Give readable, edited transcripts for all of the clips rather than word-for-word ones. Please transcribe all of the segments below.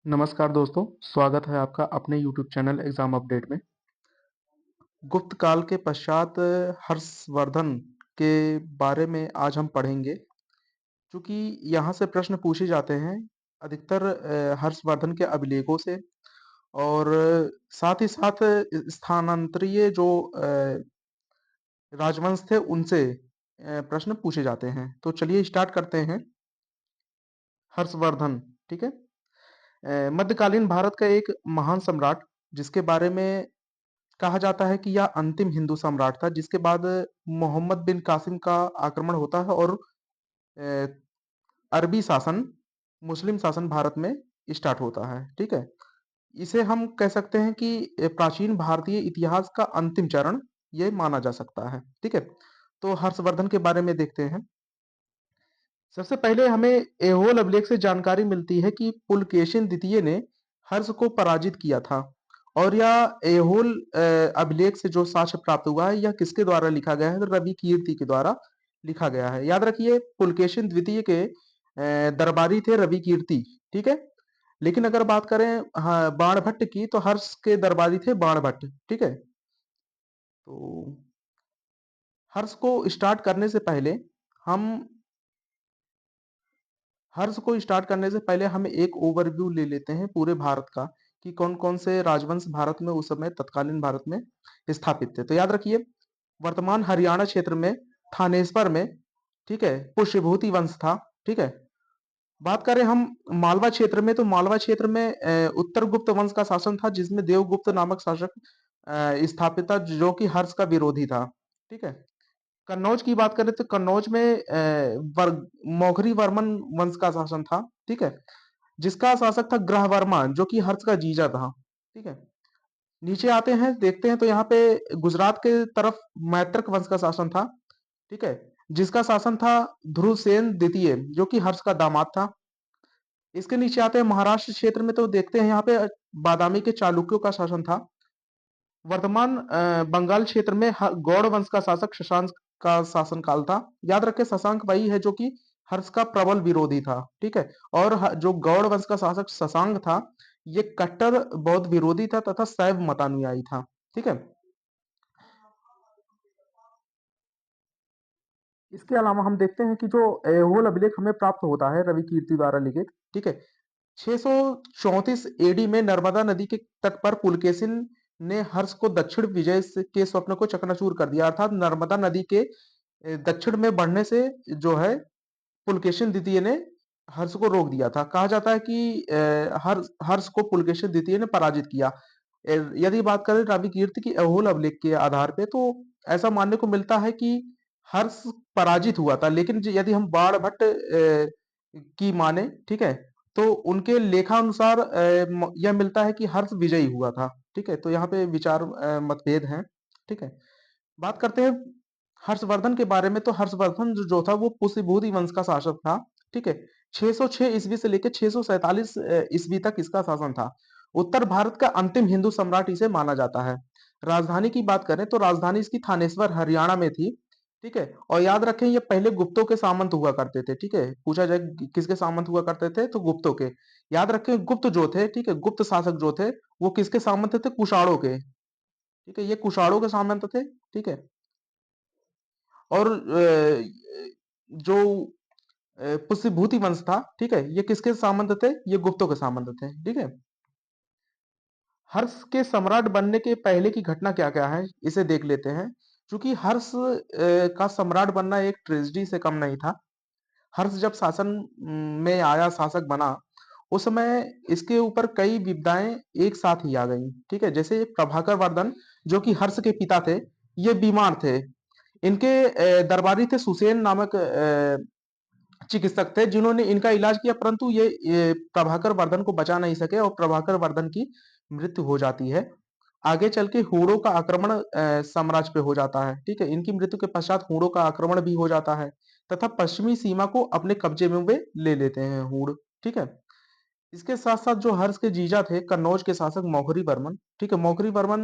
नमस्कार दोस्तों, स्वागत है आपका अपने यूट्यूब चैनल एग्जाम अपडेट में। गुप्त काल के पश्चात हर्षवर्धन के बारे में आज हम पढ़ेंगे, क्योंकि यहाँ से प्रश्न पूछे जाते हैं अधिकतर हर्षवर्धन के अभिलेखों से और साथ ही साथ स्थानांतरीय जो राजवंश थे उनसे प्रश्न पूछे जाते हैं। तो चलिए स्टार्ट करते हैं। हर्षवर्धन, ठीक है। मध्यकालीन भारत का एक महान सम्राट जिसके बारे में कहा जाता है कि यह अंतिम हिंदू सम्राट था, जिसके बाद मोहम्मद बिन कासिम का आक्रमण होता है और अ, अरबी शासन, मुस्लिम शासन भारत में स्टार्ट होता है, ठीक है। इसे हम कह सकते हैं कि प्राचीन भारतीय इतिहास का अंतिम चरण ये माना जा सकता है, ठीक है। तो हर्षवर्धन के बारे में देखते हैं। सबसे पहले हमें एहोल अभिलेख से जानकारी मिलती है कि पुलकेशिन द्वितीय ने हर्ष को पराजित किया था और यह एहोल अभिलेख से जो साक्ष्य प्राप्त हुआ है यह किसके द्वारा लिखा गया है? तो रवि कीर्ति के द्वारा लिखा गया है। याद रखिए पुलकेशिन द्वितीय के दरबारी थे रवि कीर्ति, ठीक है। लेकिन अगर बात करें हाँ बाणभट्ट की, तो हर्ष के दरबारी थे बाणभट्ट, ठीक है। तो हर्ष को स्टार्ट करने से पहले हम हर्ष को स्टार्ट करने से पहले हम एक ओवरव्यू ले लेते हैं पूरे भारत का कि कौन-कौन से राजवंश भारत में उस समय तत्कालीन भारत में स्थापित थे। तो याद रखिए वर्तमान हरियाणा क्षेत्र में थानेश्वर में, ठीक है, पुष्यभूति वंश था, ठीक है। बात करें हम मालवा क्षेत्र में, तो मालवा क्षेत्र में उत्तरगुप्त वंश का शासन था जिसमें देवगुप्त नामक शासक स्थापित था जो कि हर्ष का विरोधी था, ठीक है। कन्नौज की बात करें तो कन्नौज में मौघरी वर्मन वंश का शासन था, ठीक है, जिसका शासक था ग्रहवर्मा जो कि हर्ष का जीजा था, ठीक है। नीचे आते हैं देखते हैं तो यहाँ पे गुजरात के तरफ मैत्रक वंश का शासन था, ठीक है, जिसका शासन था ध्रुवसेन द्वितीय जो कि हर्ष का दामाद था। इसके नीचे आते हैं महाराष्ट्र क्षेत्र में, तो देखते हैं यहाँ पे बादामी के चालुक्यों का शासन था। वर्तमान बंगाल क्षेत्र में गौड़ वंश का शासक शशांक का शासनकाल था। याद रखें शशांक वही है जो कि हर्ष का प्रबल विरोधी था, ठीक है। और जो गौड़ वंश का शासक शशांक था ये कट्टर बौद्ध विरोधी था तथा शैव मतानुयायी था, ठीक है। इसके अलावा हम देखते हैं कि जो ऐहोल अभिलेख हमें प्राप्त होता है रवि कीर्ति द्वारा लिखित, ठीक है, 634 एडी में नर्मदा नदी के तट पर पुलकेशिन ने हर्ष को दक्षिण विजय के स्वप्न को चकनाचूर कर दिया, अर्थात नर्मदा नदी के दक्षिण में बढ़ने से जो है पुलकेशिन द्वितीय ने हर्ष को रोक दिया था। कहा जाता है कि हर्ष हर्ष को पुलकेशिन द्वितीय ने पराजित किया। यदि बात करें रवि कीर्ति की ऐहोल अभिलेख के आधार पे, तो ऐसा मानने को मिलता है कि हर्ष पराजित हुआ था, लेकिन यदि हम बाणभट्ट की माने, ठीक है, तो उनके लेखानुसार यह मिलता है कि हर्ष विजयी हुआ था, ठीक है। तो यहाँ पे विचार मतभेद हैं, ठीक है। बात करते हैं हर्षवर्धन के बारे में, तो हर्षवर्धन जो था वो पुष्यभूति वंश का शासक था, ठीक है। 606 ईस्वी से लेकर 647 ईस्वी तक इसका शासन था। उत्तर भारत का अंतिम हिंदू सम्राट इसे माना जाता है। राजधानी की बात करें तो राजधानी इसकी थानेश्वर हरियाणा में थी, ठीक है। और याद रखें ये पहले गुप्तों के सामंत हुआ करते थे, ठीक है। पूछा जाए किसके सामंत हुआ करते थे, तो गुप्तों के। याद रखें गुप्त जो थे, ठीक है, गुप्त शासक जो थे वो किसके सामंत थे? कुषाणों के, ठीक है। ये कुषाणों के सामंत थे, ठीक है। और जो पुष्यभूति वंश था, ठीक है, ये किसके सामंत थे? ये गुप्तों के सामंत थे, ठीक है। हर्ष के सम्राट बनने के पहले की घटना क्या-क्या है, इसे देख लेते हैं। चूँकि हर्ष का सम्राट बनना एक ट्रेजेडी से कम नहीं था। हर्ष जब शासन में आया, शासक बना, उस समय इसके ऊपर कई विपदाएँ एक साथ ही आ गईं, ठीक है। जैसे प्रभाकर वर्धन जो कि हर्ष के पिता थे, ये बीमार थे। इनके दरबारी थे सुसेन नामक चिकित्सक थे जिन्होंने इनका इलाज किया, परंतु ये प्रभाकर वर्धन को बचा नहीं सके और प्रभाकर वर्धन की मृत्यु हो जाती है। आगे चल के हूणों का आक्रमण साम्राज्य पे हो जाता है, ठीक है। इनकी मृत्यु के पश्चात हूणों का आक्रमण भी हो जाता है तथा पश्चिमी सीमा को अपने कब्जे में वे ले लेते हैं हूण, ठीक है। इसके साथ-साथ जो हर्ष के जीजा थे कन्नौज के शासक मौघरी वर्मन, ठीक है, मौघरी वर्मन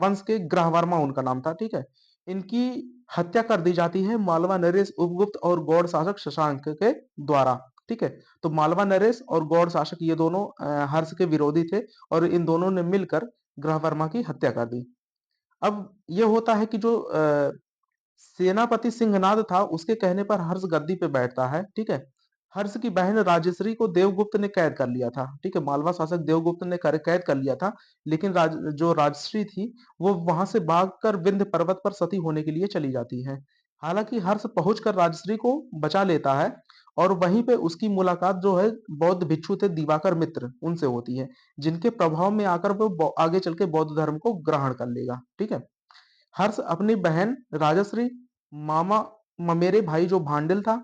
वंश के ग्रहवर्मा उनका नाम था, ठीक है। इनकी हत्या कर दी जाती है मालवा नरेश उपगुप्त और गौड़ शासक शशांक के द्वारा। ठीक है? तो मालवा नरेश और गौड़ शासक ये दोनों हर्ष के विरोधी थे और इन दोनों ने मिलकर ग्रहवर्मा की हत्या कर दी। अब ये होता है कि जो सेनापति सिंहनाद था, उसके कहने पर हर्ष गद्दी पे बैठता है, ठीक है? हर्ष की बहन राजश्री को देवगुप्त ने कैद कर लिया था, ठीक है? मालवा शासक देवगुप्त ने कैद कर लिया था, लेकिन जो राजश्री थी, वो वहां से भागकर विंध्य पर्वत पर सती होने के लिए चली जाती है। हालांकि हर्ष पहुंचकर राजश्री को बचा लेता है और वहीं पे उसकी मुलाकात जो है बौद्ध भिक्षु थे दिवाकर मित्र उनसे होती है, जिनके प्रभाव में आकर वो आगे चल के बौद्ध धर्म को ग्रहण कर लेगा, ठीक है? हर्ष अपनी बहन राजश्री, मामा ममेरे भाई जो भांडिल था,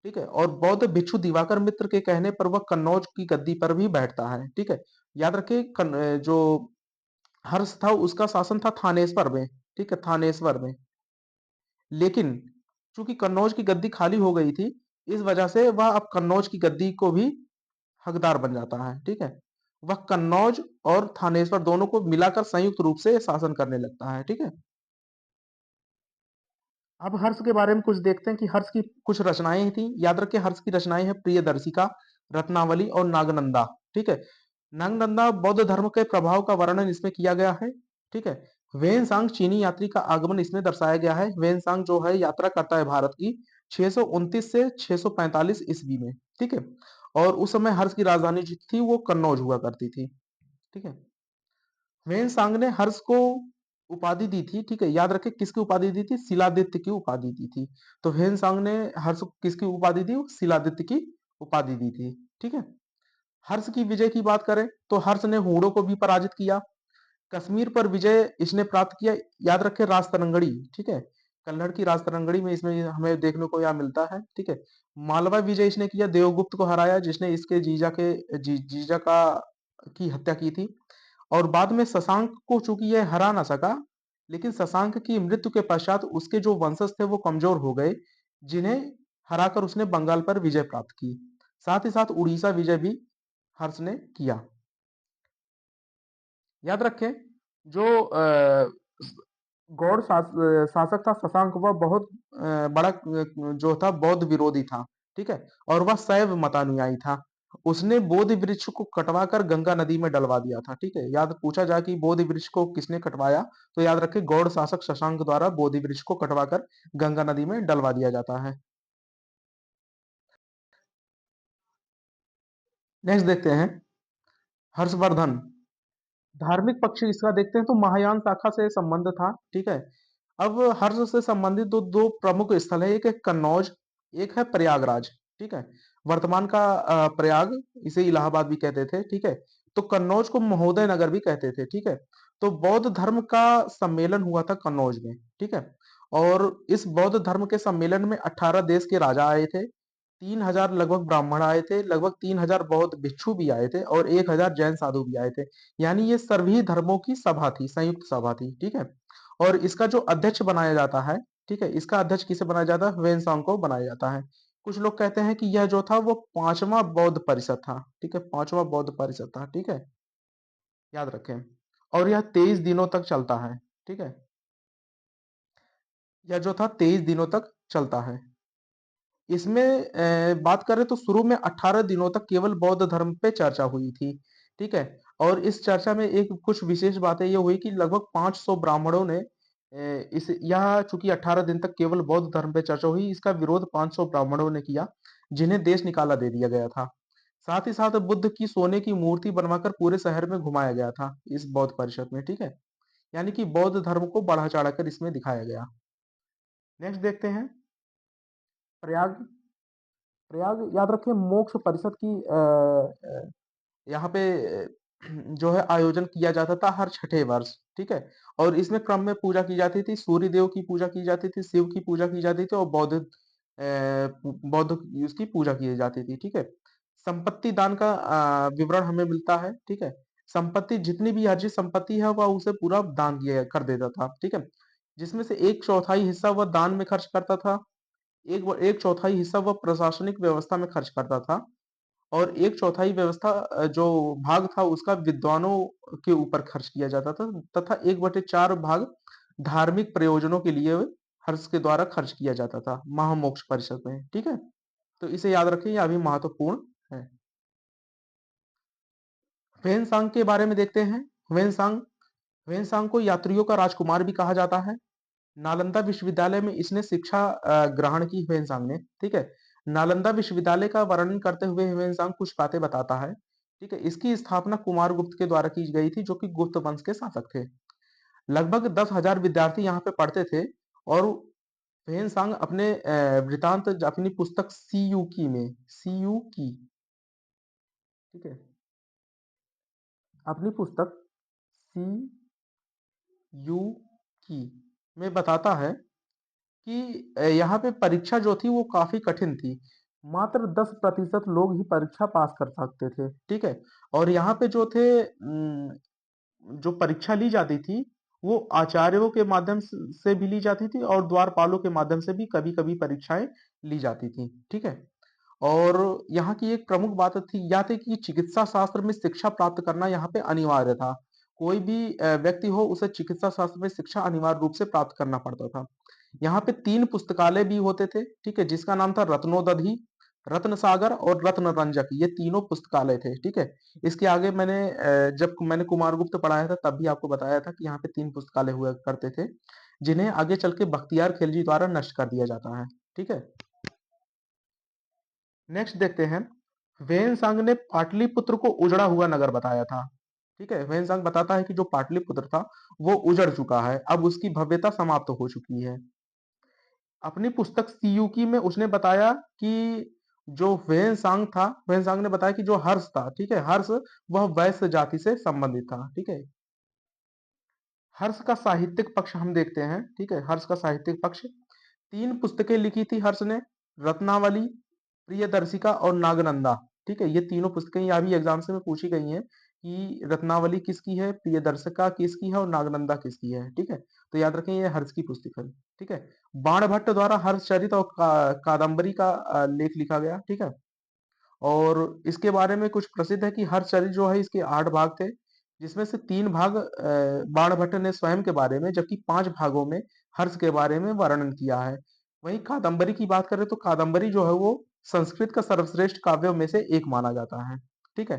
ठीक है? और बौद्ध भिक्षु दिवाकर मित्र के कहने पर वह कन्नौज की गद्दी पर भी बैठता है, ठीक है? याद रखिए जो हर्ष था उसका शासन था थानेश्वर में, ठीक है? थानेश्वर में। लेकिन चूंकि कन्नौज की गद्दी खाली हो गई थी, इस वजह से वह अब कन्नौज की गद्दी को भी हकदार बन जाता है, ठीक है? वह कन्नौज और थानेश्वर दोनों को मिलाकर संयुक्त रूप से शासन करने लगता है, ठीक है? अब हर्ष के बारे में कुछ देखते हैं कि हर्ष की कुछ रचनाएं थी। याद रखिए हर्ष की रचनाएं हैं प्रियदर्शिका, रत्नावली और नागनंदा, ठीक है? नागनंदा बौद्ध धर्म के प्रभाव का वर्णन इसमें किया गया है, ठीक है? वेनसांग चीनी यात्री का आगमन इसमें दर्शाया गया है। वेनसांग जो है यात्रा करता है भारत की 629 से 645 ईस्वी में, ठीक है? और उस समय हर्ष की राजधानी जो थी वो कन्नौज हुआ करती थी, ठीक है? वेनसांग ने हर्ष को उपाधि दी थी, ठीक है? याद रखें किसकी उपाधि दी थी? शिलादित्य की उपाधि दी थी। तो वेनसांग ने हर्ष को किसकी उपाधि दी? शिलादित्य की उपाधि दी थी, ठीक है? हर्ष की विजय की बात करें तो हर्ष ने हूणों को भी पराजित किया। कश्मीर पर विजय इसने प्राप्त किया। याद रखें राजतरंगड़ी, ठीक है? कन्नड़ की राजतरंगड़ी में इसमें हमें देखने को यह मिलता है, ठीक है? मालवा विजय इसने किया, देवगुप्त को हराया जिसने इसके जीजा का की हत्या की थी। और बाद में शशांक को चूंकि यह हरा ना सका, लेकिन शशांक की मृत्यु के पश्चात उसके जो वंशज थे वो कमजोर हो गए, जिन्हें हराकर उसने बंगाल पर विजय प्राप्त की। साथ ही साथ उड़ीसा विजय भी हर्ष ने किया। याद रखें जो शासक था शशांक, वह बहुत बड़ा जो था बौद्ध विरोधी था, ठीक है? और वह शैव मतानुयायी था। उसने बोधि वृक्ष को कटवाकर गंगा नदी में डलवा दिया था, ठीक है? याद पूछा जाए कि बोधि वृक्ष को किसने कटवाया, तो याद रखें गौड़ शासक शशांक द्वारा बोधि वृक्ष को कटवाकर गंगा नदी में डलवा दिया जाता है। नेक्स्ट देखते हैं हर्षवर्धन। धार्मिक पक्ष इसका देखते हैं तो महायान शाखा से संबंध था, ठीक है? अब हर्ष से संबंधित दो प्रमुख स्थल है, एक है कन्नौज, एक है प्रयागराज, ठीक है? वर्तमान का प्रयाग, इसे इलाहाबाद भी कहते थे, ठीक है? तो कन्नौज को महोदय नगर भी कहते थे, ठीक है? तो बौद्ध धर्म का सम्मेलन हुआ था कन्नौज में, ठीक है? और इस बौद्ध धर्म के सम्मेलन में 18 देश के राजा आए थे, 3000 लगभग ब्राह्मण आए थे, लगभग 3000 बौद्ध भिक्षु भी आए थे और 1000 जैन साधु भी आए थे। यानी ये सभी धर्मों की सभा थी, संयुक्त सभा थी, ठीक है? और इसका जो अध्यक्ष बनाया जाता है, ठीक है? इसका अध्यक्ष किसे बनाया जाता है? वेनसांग को बनाया जाता है। कुछ लोग कहते हैं कि यह जो था वो पांचवा बौद्ध परिषद था, ठीक है? पांचवा बौद्ध परिषद था, ठीक है? याद रखें। और यह 23 दिनों तक चलता है, ठीक है? यह जो था 23 दिनों तक चलता है। इसमें बात करें तो शुरू में 18 दिनों तक केवल बौद्ध धर्म पे चर्चा हुई थी, ठीक है? और इस चर्चा में एक कुछ विशेष बातें ये हुई कि लगभग 500 ब्राह्मणों ने इस यह चूंकि 18 दिन तक केवल बौद्ध धर्म पे चर्चा हुई, इसका विरोध 500 ब्राह्मणों ने किया, जिन्हें देश निकाला दे दिया गया था। साथ ही साथ बुद्ध की सोने की मूर्ति बनवाकर पूरे शहर में घुमाया गया था इस बौद्ध परिषद में, ठीक है? यानी कि बौद्ध धर्म को बढ़ा चढ़ाकर इसमें दिखाया गया। नेक्स्ट देखते हैं प्रयाग। प्रयाग याद रखें मोक्ष परिषद की यहाँ पे जो है आयोजन किया जाता था हर छठे वर्ष, ठीक है? और इसमें क्रम में पूजा की जाती थी, सूर्य देव की पूजा की जाती थी, शिव की पूजा की जाती थी और बौद्ध उसकी पूजा की जाती थी, ठीक है? संपत्ति दान का विवरण हमें मिलता है, ठीक है? संपत्ति जितनी भी अर्जित संपत्ति है वह उसे पूरा दान किया कर देता था, ठीक है? जिसमें से एक चौथाई हिस्सा वह दान में खर्च करता था, एक चौथाई हिस्सा वह प्रशासनिक व्यवस्था में खर्च करता था और एक चौथाई व्यवस्था जो भाग था उसका विद्वानों के ऊपर खर्च किया जाता था तथा 1/4 भाग धार्मिक प्रयोजनों के लिए हर्ष के द्वारा खर्च किया जाता था महामोक्ष परिषद में, ठीक है? तो इसे याद रखें, यह अभी महत्वपूर्ण है। ह्वेनसांग के बारे में देखते हैं। ह्वेनसांग ह्वेनसांग को यात्रियों का राजकुमार भी कहा जाता है। नालंदा विश्वविद्यालय में इसने शिक्षा ग्रहण की ह्वेनसांग ने, ठीक है। नालंदा विश्वविद्यालय का वर्णन करते हुए ह्वेनसांग कुछ बातें बताता है, ठीक है। इसकी स्थापना कुमारगुप्त के द्वारा की गई थी, जो कि गुप्त वंश के शासक थे। लगभग 10,000 विद्यार्थी यहाँ पे पढ़ते थे। और ह्वेनसांग अपने वृतांत अपनी पुस्तक सी यू की, ठीक है, अपनी पुस्तक सी यू की में बताता है कि यहाँ पे परीक्षा जो थी वो काफी कठिन थी। मात्र 10% लोग ही परीक्षा पास कर सकते थे, ठीक है। और यहाँ पे जो थे जो परीक्षा ली जाती थी, वो आचार्यों के माध्यम से भी ली जाती थी और द्वारपालों के माध्यम से भी कभी-कभी परीक्षाएं ली जाती थी, ठीक है। और यहाँ की एक प्रमुख बात थी यह थी कि चिकित्सा शास्त्र में शिक्षा प्राप्त करना यहाँ पे अनिवार्य था। कोई भी व्यक्ति हो उसे चिकित्सा शास्त्र में शिक्षा अनिवार्य रूप से प्राप्त करना पड़ता था। यहाँ पे 3 पुस्तकालय भी होते थे, ठीक है, जिसका नाम था रत्नोदधि, रत्न सागर और रत्न रंजक, ये तीनों पुस्तकालय थे, ठीक है। इसके आगे जब मैंने कुमारगुप्त पढ़ाया था तब भी आपको बताया था कि यहाँ पे 3 पुस्तकालय हुआ करते थे, जिन्हें आगे चल के बख्तियार खिलजी द्वारा नष्ट कर दिया जाता है, ठीक है। नेक्स्ट देखते हैं। वेनसांग ने पाटलिपुत्र को उजड़ा हुआ नगर बताया था, ठीक है। वेनसांग बताता है कि जो पाटलिपुत्र था वो उजड़ चुका है, अब उसकी भव्यता समाप्त हो चुकी है। अपनी पुस्तक सीयूकी में उसने बताया कि जो वेनसांग था, वेनसांग ने बताया कि जो हर्ष था, ठीक है, हर्ष वह वैश्य जाति से संबंधित था, ठीक है। हर्ष का साहित्यिक पक्ष हम देखते हैं, ठीक है। हर्ष का साहित्यिक पक्ष, 3 पुस्तकें लिखी थी हर्ष ने, रत्नावली, प्रियदर्शिका और नागनंदा, ठीक है। ये तीनों पुस्तकें यहाँ भी एग्जाम से में पूछी गई हैं कि रत्नावली किसकी है, प्रियदर्शिका किसकी है और नागनंदा किसकी है, ठीक है। तो याद रखें ये हर्ष की पुस्तक है, ठीक है। बाणभट्ट द्वारा हर्षचरित और कादम्बरी का लेख लिखा गया, ठीक है। और इसके बारे में कुछ प्रसिद्ध है कि हर्षचरित जो है इसके 8 भाग थे, जिसमें से 3 भाग बाणभट्ट ने स्वयं के बारे में, जबकि 5 भागों में हर्ष के बारे में वर्णन किया है। वहीं कादम्बरी की बात करें तो कादम्बरी जो है वो संस्कृत का सर्वश्रेष्ठ काव्यों में से एक माना जाता है, ठीक है।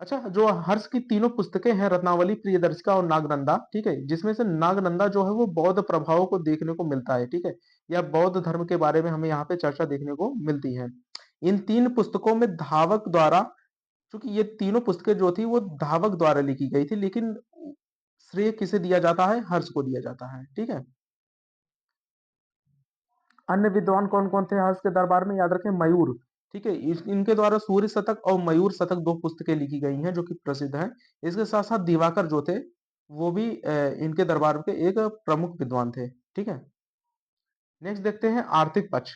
अच्छा, जो हर्ष की तीनों पुस्तकें हैं, रत्नावली, प्रियदर्शिका और नागनंदा, ठीक है, जिसमें से नागनंदा जो है वो बौद्ध प्रभावों को देखने को मिलता है, ठीक है। या बौद्ध धर्म के बारे में हमें यहाँ पे चर्चा देखने को मिलती है। इन 3 पुस्तकों में धावक द्वारा, चूंकि ये तीनों पुस्तकें जो थी वो धावक द्वारा लिखी गई थी, लेकिन श्रेय किसे दिया जाता है, हर्ष को दिया जाता है, ठीक है। अन्य विद्वान कौन कौन थे हर्ष के दरबार में, याद रखें मयूर, ठीक है। इनके द्वारा सूर्य शतक और मयूर शतक 2 पुस्तकें लिखी गई हैं जो कि प्रसिद्ध हैं। इसके साथ साथ दिवाकर जो थे वो भी इनके दरबार के एक प्रमुख विद्वान थे, ठीक है। नेक्स्ट देखते हैं आर्थिक पक्ष,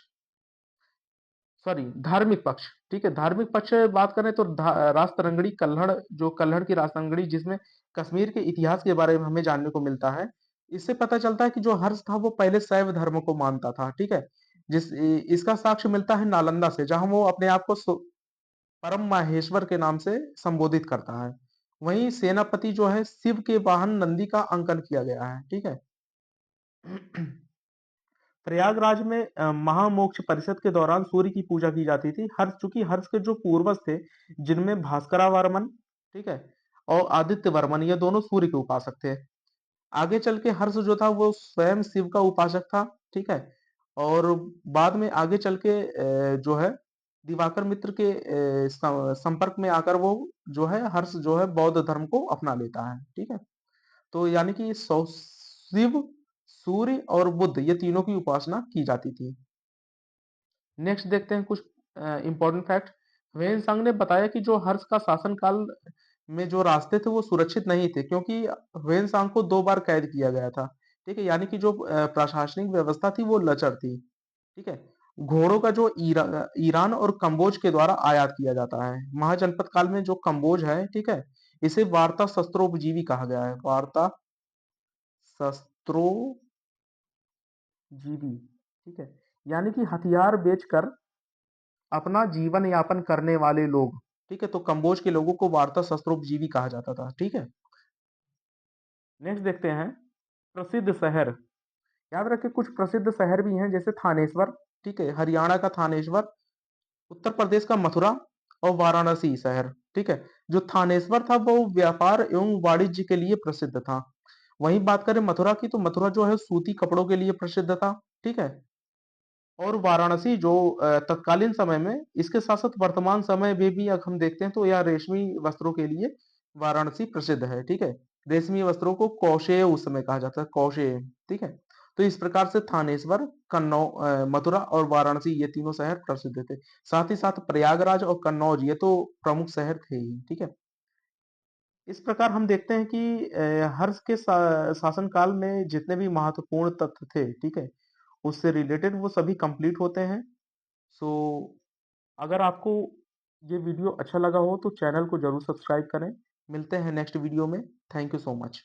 सॉरी धार्मिक पक्ष, ठीक है। धार्मिक पक्ष बात करें तो राजतरंगड़ी कल्हड़, जो कल्हड़ की राजतरंगड़ी जिसमें कश्मीर के इतिहास के बारे में हमें जानने को मिलता है। इससे पता चलता है कि जो हर्ष था वो पहले शैव धर्म को मानता था, ठीक है। इसका साक्ष्य मिलता है नालंदा से, जहां वो अपने आप को परम माहेश्वर के नाम से संबोधित करता है। वहीं सेनापति जो है शिव के वाहन नंदी का अंकन किया गया है, ठीक है। प्रयागराज में महामोक्ष परिषद के दौरान सूर्य की पूजा की जाती थी। हर्ष, चूंकि हर्ष के जो पूर्वज थे, जिनमें भास्करा वर्मन, ठीक है, और आदित्य वर्मन, ये दोनों सूर्य के उपासक थे। आगे चल के हर्ष जो था वो स्वयं शिव का उपासक था, ठीक है। और बाद में आगे चल के जो है दिवाकर मित्र के संपर्क में आकर वो जो है हर्ष जो है बौद्ध धर्म को अपना लेता है, ठीक है। तो यानी कि शिव, सूर्य और बुद्ध, ये तीनों की उपासना की जाती थी। नेक्स्ट देखते हैं कुछ इंपॉर्टेंट फैक्ट। वेनसांग ने बताया कि जो हर्ष का शासन काल में जो रास्ते थे वो सुरक्षित नहीं थे, क्योंकि वेनसांग को 2 बार कैद किया गया था, ठीक है। यानी कि जो प्रशासनिक व्यवस्था थी वो लचर थी, ठीक है। घोड़ों का जो ईरान और कंबोज के द्वारा आयात किया जाता है। महाजनपद काल में जो कंबोज है, ठीक है, इसे वार्ता शस्त्रोपजीवी कहा गया है, वार्ता शस्त्रोपजीवी, ठीक है। यानी कि हथियार बेचकर अपना जीवन यापन करने वाले लोग, ठीक है। तो कंबोज के लोगों को वार्ता शस्त्रोपजीवी कहा जाता था, ठीक है। नेक्स्ट देखते हैं प्रसिद्ध शहर। याद रखिए कुछ प्रसिद्ध शहर भी हैं, जैसे थानेश्वर, ठीक है? हरियाणा का थानेश्वर, उत्तर प्रदेश का मथुरा और वाराणसी शहर, ठीक है? जो थानेश्वर था वो व्यापार एवं वाणिज्य के लिए प्रसिद्ध था। वहीं बात करें मथुरा की, तो मथुरा जो है सूती कपड़ों के लिए प्रसिद्ध था, ठीक है? और वाराणसी जो तत्कालीन समय में, इसके साथ-साथ वर्तमान समय में भी अगर हम देखते हैं तो यह रेशमी वस्त्रों के लिए वाराणसी प्रसिद्ध है, ठीक है? रेशमी वस्त्रों को कौशेय उस समय कहा जाता है, कौशेय, ठीक है? तो इस प्रकार से थानेश्वर, मथुरा और वाराणसी ये तीनों शहर प्रसिद्ध थे। साथ ही साथ प्रयागराज और कन्नौज ये तो प्रमुख शहर थे ही, ठीक है? इस प्रकार हम देखते हैं कि हर्ष के शासन काल में जितने भी महत्वपूर्ण तथ्य थे, ठीक है? उससे रिलेटेड वो सभी कंप्लीट होते हैं। सो अगर आपको ये वीडियो अच्छा लगा हो तो चैनल को ज़रूर सब्सक्राइब करें। मिलते हैं नेक्स्ट वीडियो में। Thank you so much.